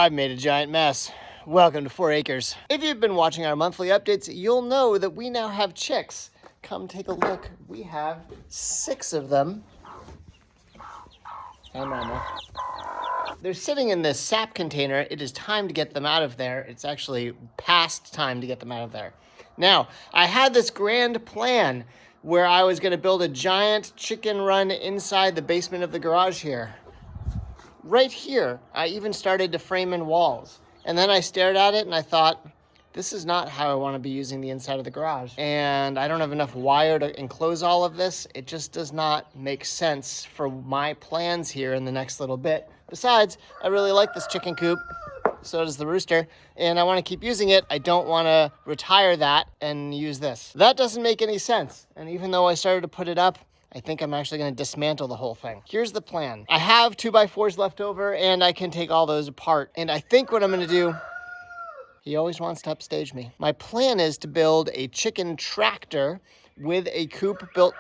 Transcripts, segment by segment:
I've made a giant mess. Welcome to 4 Acres. If you've been watching our monthly updates, you'll know that we now have chicks. Come take a look. We have 6 of them. Hey, Mama. They're sitting in this sap container. It is time to get them out of there. It's actually past time to get them out of there. Now, I had this grand plan where I was going to build a giant chicken run inside the basement of the garage here. Right here, I even started to frame in walls. And then I stared at it and I thought, this is not how I want to be using the inside of the garage. And I don't have enough wire to enclose all of this. It just does not make sense for my plans here in the next little bit. Besides, I really like this chicken coop. So does the rooster. And I want to keep using it. I don't want to retire that and use this. That doesn't make any sense. And even though I started to put it up, I think I'm actually going to dismantle the whole thing. Here's the plan. I have 2x4s left over and I can take all those apart. And I think what I'm going to do, he always wants to upstage me. My plan is to build a chicken tractor with a coop built.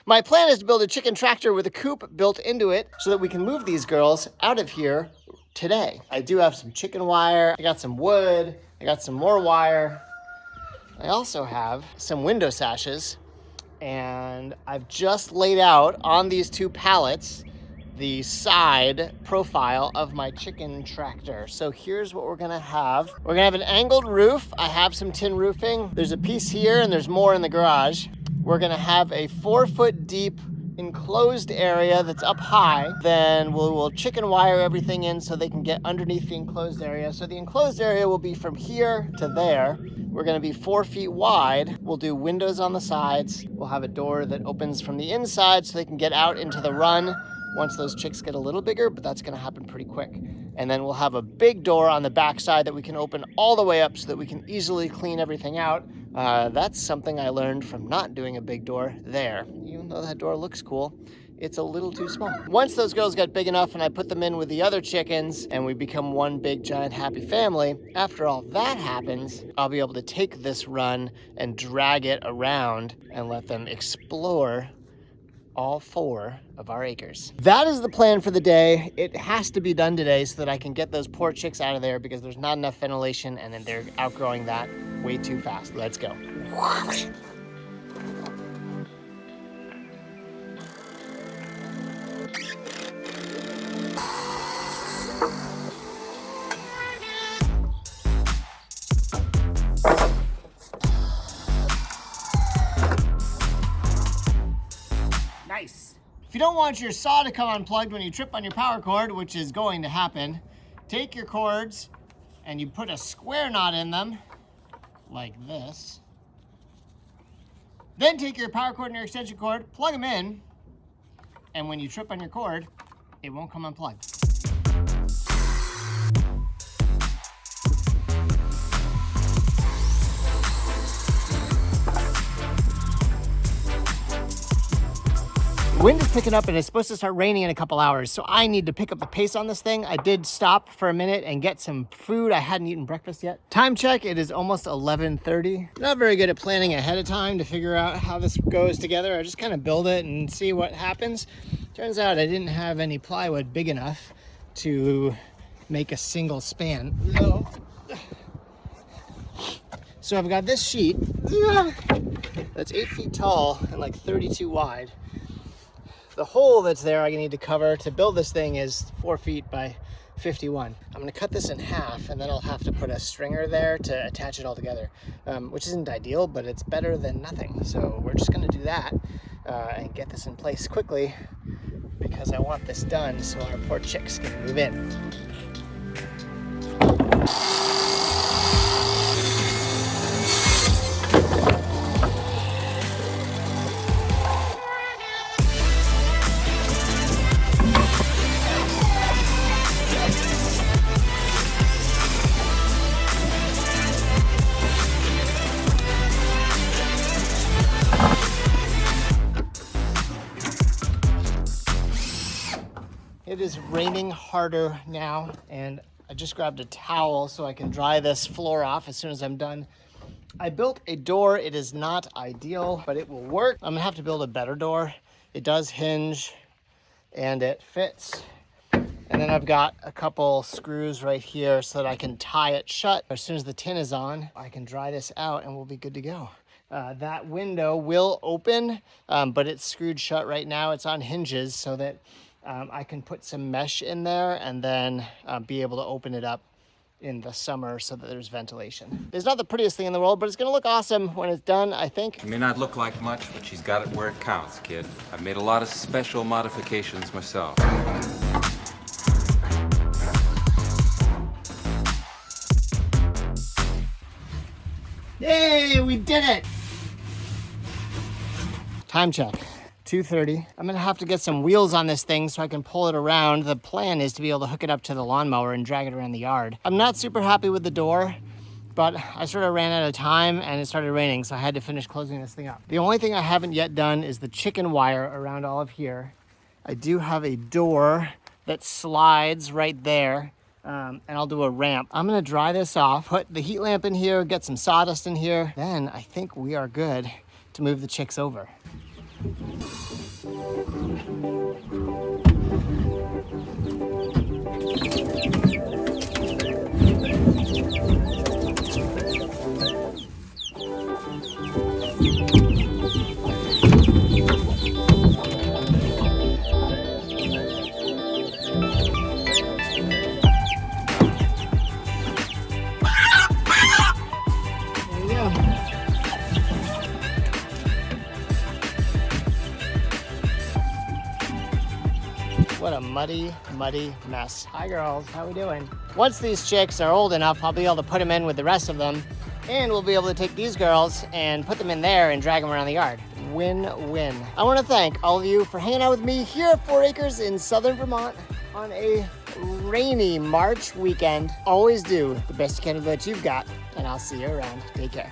My plan is to build a chicken tractor with a coop built into it so that we can move these girls out of here today. I do have some chicken wire. I got some wood. I got some more wire. I also have some window sashes. And I've just laid out on these 2 pallets the side profile of my chicken tractor. So here's what we're gonna have. We're gonna have an angled roof. I have some tin roofing. There's a piece here and there's more in the garage. We're gonna have a 4-foot deep enclosed area that's up high. Then we'll chicken wire everything in so they can get underneath the enclosed area. So the enclosed area will be from here to there. We're gonna be 4 feet wide. We'll do windows on the sides. We'll have a door that opens from the inside so they can get out into the run once those chicks get a little bigger, but that's gonna happen pretty quick. And then we'll have a big door on the back side that we can open all the way up so that we can easily clean everything out. That's something I learned from not doing a big door there. Even though that door looks cool, it's a little too small. Once those girls get big enough and I put them in with the other chickens and we become one big giant happy family, after all that happens, I'll be able to take this run and drag it around and let them explore all 4 of our acres. That is the plan for the day. It has to be done today so that I can get those poor chicks out of there because there's not enough ventilation and then they're outgrowing that way too fast. Let's go. Nice. If you don't want your saw to come unplugged when you trip on your power cord, which is going to happen, take your cords and you put a square knot in them, like this. Then take your power cord and your extension cord, plug them in, and when you trip on your cord, it won't come unplugged. The wind is picking up and it's supposed to start raining in a couple hours, so I need to pick up the pace on this thing. I did stop for a minute and get some food. I hadn't eaten breakfast yet. Time check, it is almost 11:30. Not very good at planning ahead of time to figure out how this goes together. I just kind of build it and see what happens. Turns out I didn't have any plywood big enough to make a single span. So I've got this sheet that's 8 feet tall and like 32 wide. The hole that's there I need to cover to build this thing is 4 feet by 51. I'm gonna cut this in half and then I'll have to put a stringer there to attach it all together, which isn't ideal, but it's better than nothing. So we're just gonna do that and get this in place quickly because I want this done so our poor chicks can move in. It is raining harder now, and I just grabbed a towel so I can dry this floor off as soon as I'm done. I built a door. It is not ideal, but it will work. I'm gonna have to build a better door. It does hinge and it fits. And then I've got a couple screws right here so that I can tie it shut. As soon as the tin is on, I can dry this out and we'll be good to go. That window will open, but it's screwed shut right now. It's on hinges so that I can put some mesh in there and then be able to open it up in the summer so that there's ventilation. It's not the prettiest thing in the world, but it's gonna look awesome when it's done, I think. It may not look like much, but she's got it where it counts, kid. I've made a lot of special modifications myself. Yay, we did it! Time check, 2:30. I'm gonna have to get some wheels on this thing so I can pull it around. The plan is to be able to hook it up to the lawnmower and drag it around the yard. I'm not super happy with the door, but I sort of ran out of time and it started raining, so I had to finish closing this thing up. The only thing I haven't yet done is the chicken wire around all of here. I do have a door that slides right there. And I'll do a ramp. I'm gonna dry this off, put the heat lamp in here, get some sawdust in here. Then I think we are good to move the chicks over. What a muddy, muddy mess. Hi girls, how we doing? Once these chicks are old enough, I'll be able to put them in with the rest of them, and we'll be able to take these girls and put them in there and drag them around the yard. Win-win. I want to thank all of you for hanging out with me here at 4 Acres in southern Vermont on a rainy March weekend. Always do the best you can with what you've got, and I'll see you around. Take care.